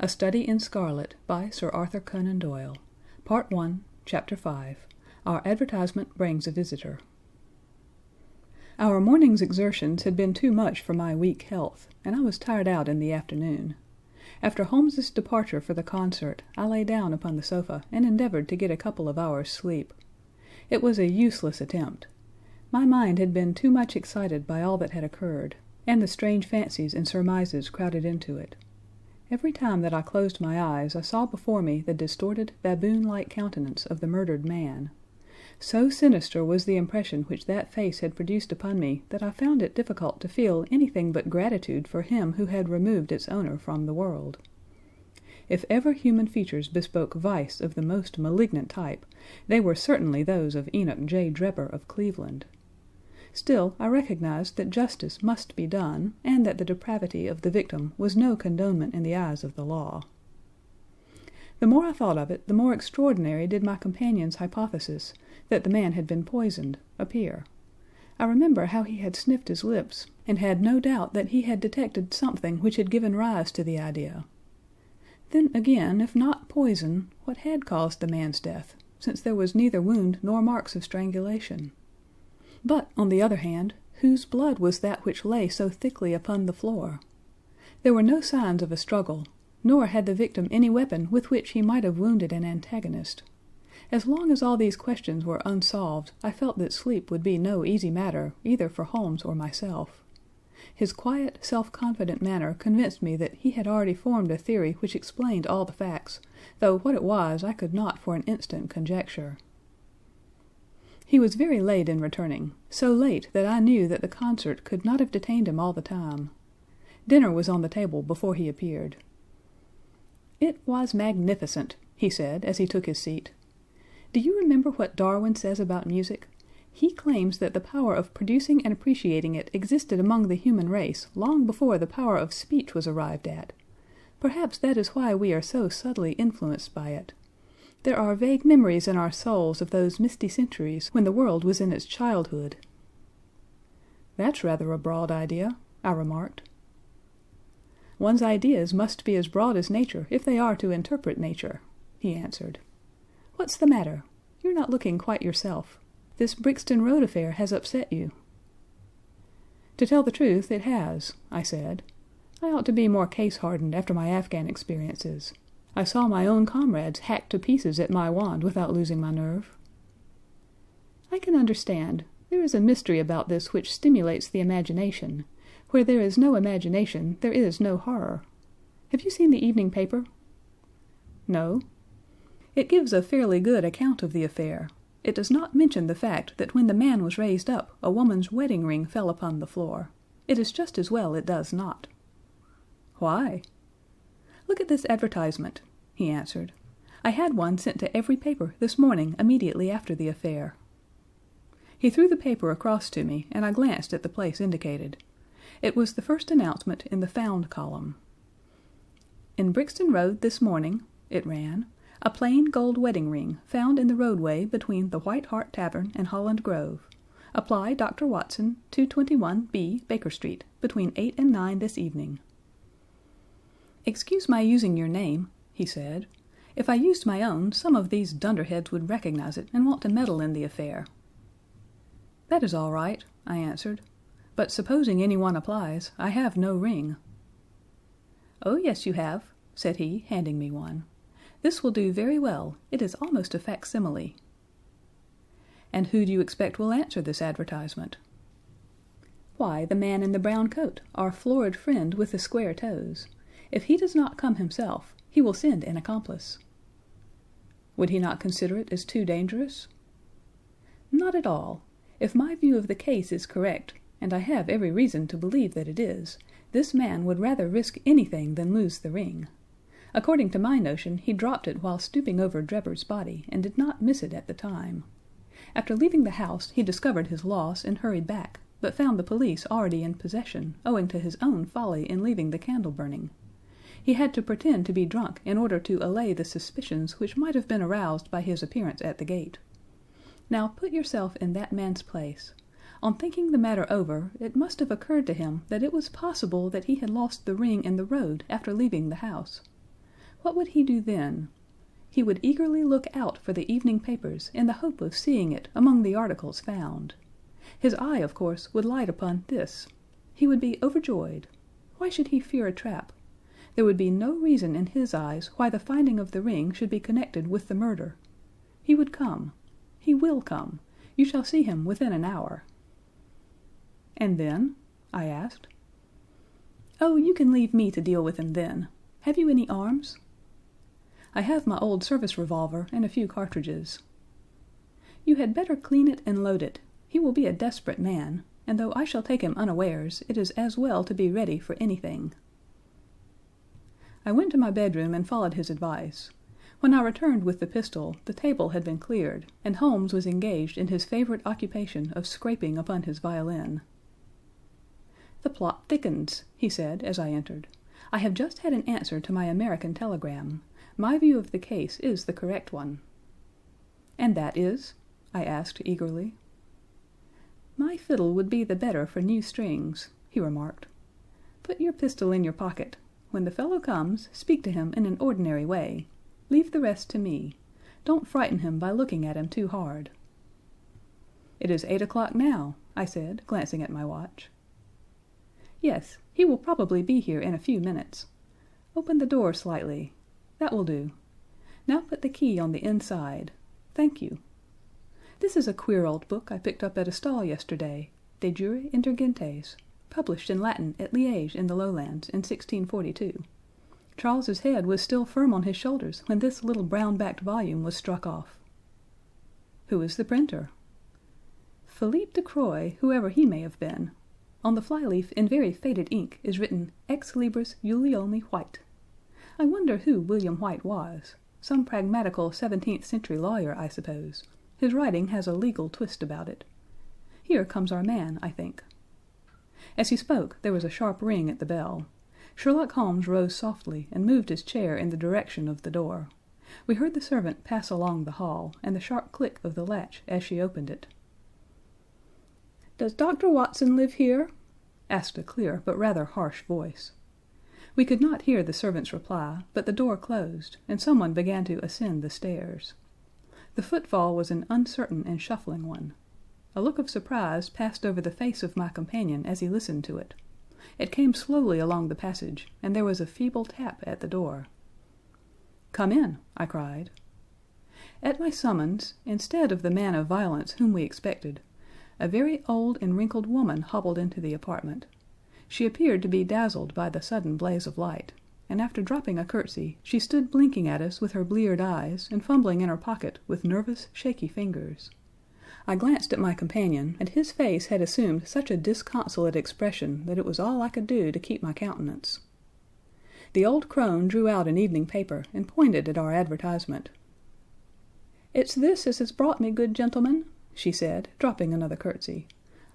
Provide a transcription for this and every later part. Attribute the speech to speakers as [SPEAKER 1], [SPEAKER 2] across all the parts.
[SPEAKER 1] A Study in Scarlet by Sir Arthur Conan Doyle. Part 1, Chapter 5. Our Advertisement Brings a Visitor. Our morning's exertions had been too much for my weak health, and I was tired out in the afternoon. After Holmes's departure for the concert, I lay down upon the sofa and endeavored to get a couple of hours' sleep. It was a useless attempt. My mind had been too much excited by all that had occurred, and the strange fancies and surmises crowded into it. Every time that I closed my eyes I saw before me the distorted, baboon-like countenance of the murdered man. So sinister was the impression which that face had produced upon me that I found it difficult to feel anything but gratitude for him who had removed its owner from the world. If ever human features bespoke vice of the most malignant type, they were certainly those of Enoch J. Drebber of Cleveland. Still, I recognized that justice must be done, and that the depravity of the victim was no condonement in the eyes of the law. The more I thought of it, the more extraordinary did my companion's hypothesis, that the man had been poisoned, appear. I remember how he had sniffed his lips, and had no doubt that he had detected something which had given rise to the idea. Then again, if not poison, what had caused the man's death, since there was neither wound nor marks of strangulation? But, on the other hand, whose blood was that which lay so thickly upon the floor? There were no signs of a struggle, nor had the victim any weapon with which he might have wounded an antagonist. As long as all these questions were unsolved, I felt that sleep would be no easy matter either for Holmes or myself. His quiet, self-confident manner convinced me that he had already formed a theory which explained all the facts, though what it was I could not for an instant conjecture. He was very late in returning, so late that I knew that the concert could not have detained him all the time. Dinner was on the table before he appeared. "It was magnificent," he said as he took his seat. "Do you remember what Darwin says about music? He claims that the power of producing and appreciating it existed among the human race long before the power of speech was arrived at. Perhaps that is why we are so subtly influenced by it. There are vague memories in our souls of those misty centuries when the world was in its childhood." "That's rather a broad idea," I remarked. "One's ideas must be as broad as nature if they are to interpret nature," he answered. "What's the matter? You're not looking quite yourself. This Brixton Road affair has upset you." "To tell the truth, it has," I said. "I ought to be more case-hardened after my Afghan experiences. I saw my own comrades hacked to pieces at my wand without losing my nerve." "I can understand. There is a mystery about this which stimulates the imagination. Where there is no imagination, there is no horror. Have you seen the evening paper?" "No." "It gives a fairly good account of the affair. It does not mention the fact that when the man was raised up, a woman's wedding ring fell upon the floor. It is just as well it does not." "Why?" "Look at this advertisement," he answered. "I had one sent to every paper this morning immediately after the affair." He threw the paper across to me, and I glanced at the place indicated. It was the first announcement in the Found column. "In Brixton Road this morning," it ran, "a plain gold wedding ring found in the roadway between the White Hart Tavern and Holland Grove. Apply Dr. Watson, 221 B, Baker Street, between 8 and 9 this evening." "Excuse my using your name," he said. "If I used my own, some of these dunderheads would recognize it and want to meddle in the affair." "That is all right," I answered. "But supposing anyone applies, I have no ring." "Oh, yes, you have," said he, handing me one. "This will do very well. It is almost a facsimile." "And who do you expect will answer this advertisement?" "Why, the man in the brown coat, our florid friend with the square toes. If he does not come himself, he will send an accomplice." "Would he not consider it as too dangerous?" "Not at all. If my view of the case is correct, and I have every reason to believe that it is, this man would rather risk anything than lose the ring. According to my notion, he dropped it while stooping over Drebber's body, and did not miss it at the time. After leaving the house, he discovered his loss and hurried back, but found the police already in possession, owing to his own folly in leaving the candle burning. He had to pretend to be drunk in order to allay the suspicions which might have been aroused by his appearance at the gate. Now put yourself in that man's place. On thinking the matter over, it must have occurred to him that it was possible that he had lost the ring in the road after leaving the house. What would he do then? He would eagerly look out for the evening papers in the hope of seeing it among the articles found. His eye, of course, would light upon this. He would be overjoyed. Why should he fear a trap? There would be no reason in his eyes why the finding of the ring should be connected with the murder. He would come. He will come. You shall see him within an hour." "And then?" I asked. "Oh, you can leave me to deal with him then. Have you any arms?" "I have my old service revolver and a few cartridges." "You had better clean it and load it. He will be a desperate man, and though I shall take him unawares, it is as well to be ready for anything." I went to my bedroom and followed his advice. When I returned with the pistol, the table had been cleared, and Holmes was engaged in his favorite occupation of scraping upon his violin. "The plot thickens," he said as I entered. "I have just had an answer to my American telegram. My view of the case is the correct one." "And that is?" I asked eagerly. "My fiddle would be the better for new strings," he remarked. "Put your pistol in your pocket. When the fellow comes, speak to him in an ordinary way. Leave the rest to me. Don't frighten him by looking at him too hard." "It is 8 o'clock now," I said, glancing at my watch. "Yes, he will probably be here in a few minutes. Open the door slightly. That will do. Now put the key on the inside. Thank you. This is a queer old book I picked up at a stall yesterday, De Jure Inter Gentes, published in Latin at Liège in the Lowlands in 1642. Charles's head was still firm on his shoulders when this little brown-backed volume was struck off." "Who is the printer?" "Philippe de Croy, whoever he may have been. On the flyleaf in very faded ink is written Ex Libris Juliomi White. I wonder who William White was. Some pragmatical 17th century lawyer, I suppose. His writing has a legal twist about it. Here comes our man, I think." As he spoke, there was a sharp ring at the bell. Sherlock Holmes rose softly and moved his chair in the direction of the door. We heard the servant pass along the hall, and the sharp click of the latch as she opened it. "Does Dr. Watson live here?" asked a clear but rather harsh voice. We could not hear the servant's reply, but the door closed, and someone began to ascend the stairs. The footfall was an uncertain and shuffling one. A look of surprise passed over the face of my companion as he listened to it. It came slowly along the passage, and there was a feeble tap at the door. "Come in," I cried. At my summons, instead of the man of violence whom we expected, a very old and wrinkled woman hobbled into the apartment. She appeared to be dazzled by the sudden blaze of light, and after dropping a curtsy, she stood blinking at us with her bleared eyes and fumbling in her pocket with nervous, shaky fingers. I glanced at my companion, and his face had assumed such a disconsolate expression that it was all I could do to keep my countenance. The old crone drew out an evening paper and pointed at our advertisement. "It's this as has brought me, good gentleman," she said, dropping another curtsy.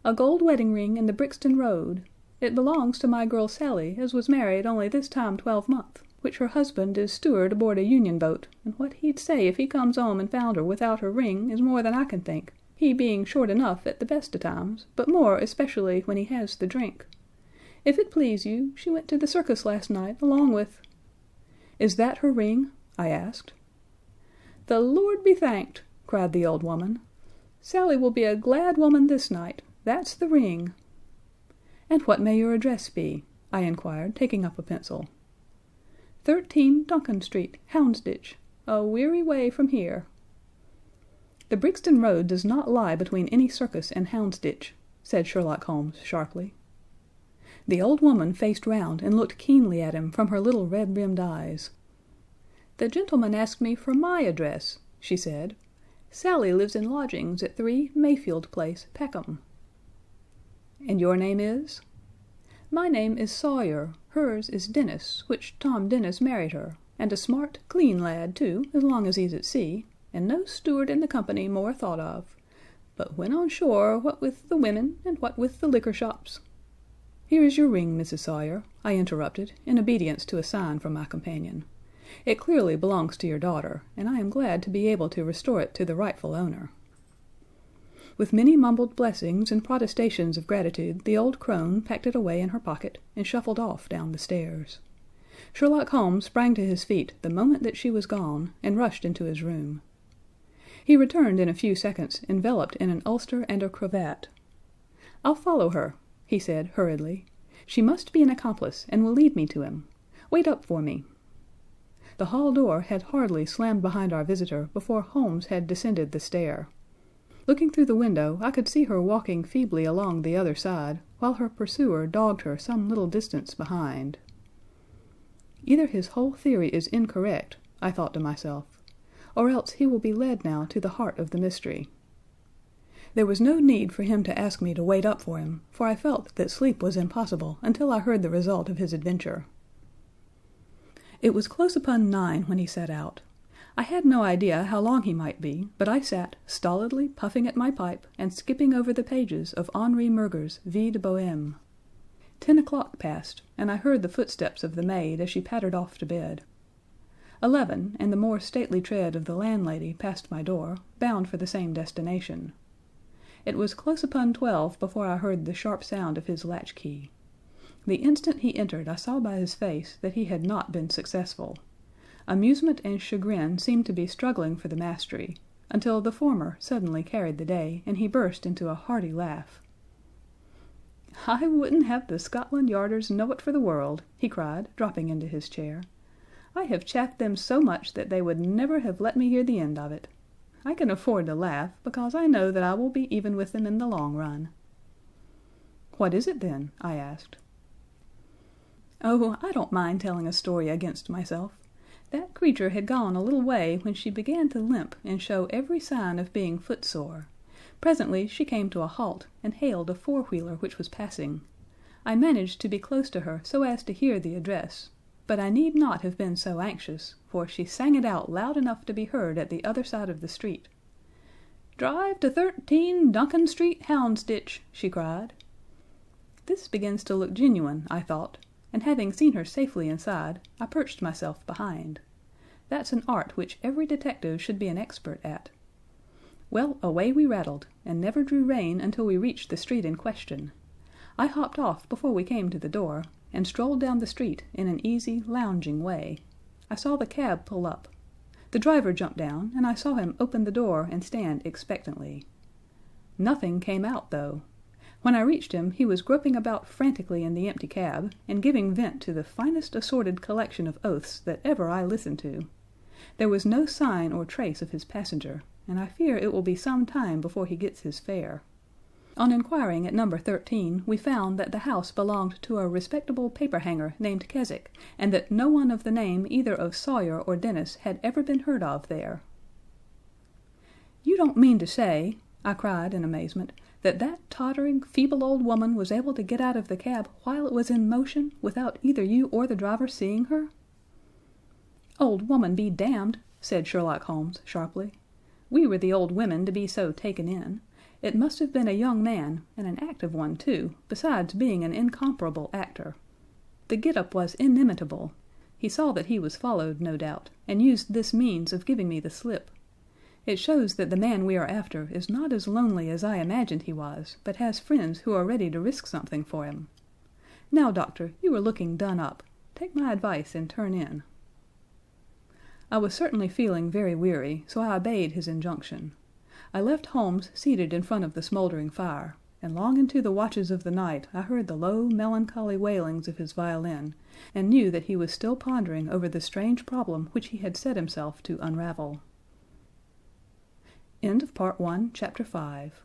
[SPEAKER 1] "A gold wedding ring in the Brixton Road. It belongs to my girl Sally, as was married only this time 12 month, which her husband is steward aboard a Union boat, and what he'd say if he comes home and found her without her ring is more than I can think, he being short enough at the best of times, but more especially when he has the drink. If it please you, she went to the circus last night along with—" "Is that her ring?" I asked. "The Lord be thanked!" cried the old woman. "Sally will be a glad woman this night. That's the ring." "And what may your address be?" I inquired, taking up a pencil. 13 Duncan Street, Houndsditch, a weary way from here." "The Brixton Road does not lie between any circus and Houndsditch," said Sherlock Holmes sharply. The old woman faced round and looked keenly at him from her little red-rimmed eyes. "The gentleman asked me for my address," she said. "Sally lives in lodgings at 3 Mayfield Place, Peckham." "And your name is?" "My name is Sawyer. Hers is Dennis, which Tom Dennis married her, and a smart, clean lad, too, as long as he's at sea, and no steward in the company more thought of. But when on shore, what with the women, and what with the liquor shops—" "Here is your ring, Mrs. Sawyer," I interrupted, in obedience to a sign from my companion. "It clearly belongs to your daughter, and I am glad to be able to restore it to the rightful owner." With many mumbled blessings and protestations of gratitude, the old crone packed it away in her pocket and shuffled off down the stairs. Sherlock Holmes sprang to his feet the moment that she was gone, and rushed into his room. He returned in a few seconds enveloped in an ulster and a cravat. "I'll follow her," he said hurriedly. "She must be an accomplice, and will lead me to him. Wait up for me." The hall door had hardly slammed behind our visitor before Holmes had descended the stair. Looking through the window, I could see her walking feebly along the other side, while her pursuer dogged her some little distance behind. Either his whole theory is incorrect, I thought to myself, or else he will be led now to the heart of the mystery. There was no need for him to ask me to wait up for him, for I felt that sleep was impossible until I heard the result of his adventure. It was close upon 9 when he set out. I had no idea how long he might be, but I sat stolidly puffing at my pipe and skipping over the pages of Henri Murger's Vie de Bohème. 10 o'clock passed, and I heard the footsteps of the maid as she pattered off to bed. 11, and the more stately tread of the landlady passed my door, bound for the same destination. It was close upon 12 before I heard the sharp sound of his latchkey. The instant he entered I saw by his face that he had not been successful. Amusement and chagrin seemed to be struggling for the mastery, until the former suddenly carried the day, and he burst into a hearty laugh. "I wouldn't have the Scotland Yarders know it for the world," he cried, dropping into his chair. "I have chaffed them so much that they would never have let me hear the end of it. I can afford to laugh, because I know that I will be even with them in the long run." "What is it, then?" I asked. "Oh, I don't mind telling a story against myself. That creature had gone a little way when she began to limp and show every sign of being footsore. Presently she came to a halt and hailed a four-wheeler which was passing. I managed to be close to her so as to hear the address, but I need not have been so anxious, for she sang it out loud enough to be heard at the other side of the street. 'Drive to 13 Duncan Street, Houndsditch,' she cried. This begins to look genuine, I thought, and having seen her safely inside, I perched myself behind. That's an art which every detective should be an expert at. Well, away we rattled, and never drew rein until we reached the street in question. I hopped off before we came to the door, and strolled down the street in an easy, lounging way. I saw the cab pull up. The driver jumped down, and I saw him open the door and stand expectantly. Nothing came out, though. When I reached him, he was groping about frantically in the empty cab, and giving vent to the finest assorted collection of oaths that ever I listened to. There was no sign or trace of his passenger, and I fear it will be some time before he gets his fare. On inquiring at number 13, we found that the house belonged to a respectable paperhanger named Keswick, and that no one of the name either of Sawyer or Dennis had ever been heard of there. "You don't mean to say," I cried in amazement, "that that tottering, feeble old woman was able to get out of the cab while it was in motion, without either you or the driver seeing her?" "Old woman be damned," said Sherlock Holmes sharply. "We were the old women to be so taken in. It must have been a young man, and an active one, too, besides being an incomparable actor. The get-up was inimitable. He saw that he was followed, no doubt, and used this means of giving me the slip. It shows that the man we are after is not as lonely as I imagined he was, but has friends who are ready to risk something for him. Now, Doctor, you are looking done up. Take my advice and turn in." I was certainly feeling very weary, so I obeyed his injunction. I left Holmes seated in front of the smoldering fire, and long into the watches of the night I heard the low, melancholy wailings of his violin, and knew that he was still pondering over the strange problem which he had set himself to unravel. End of Part 1, Chapter 5.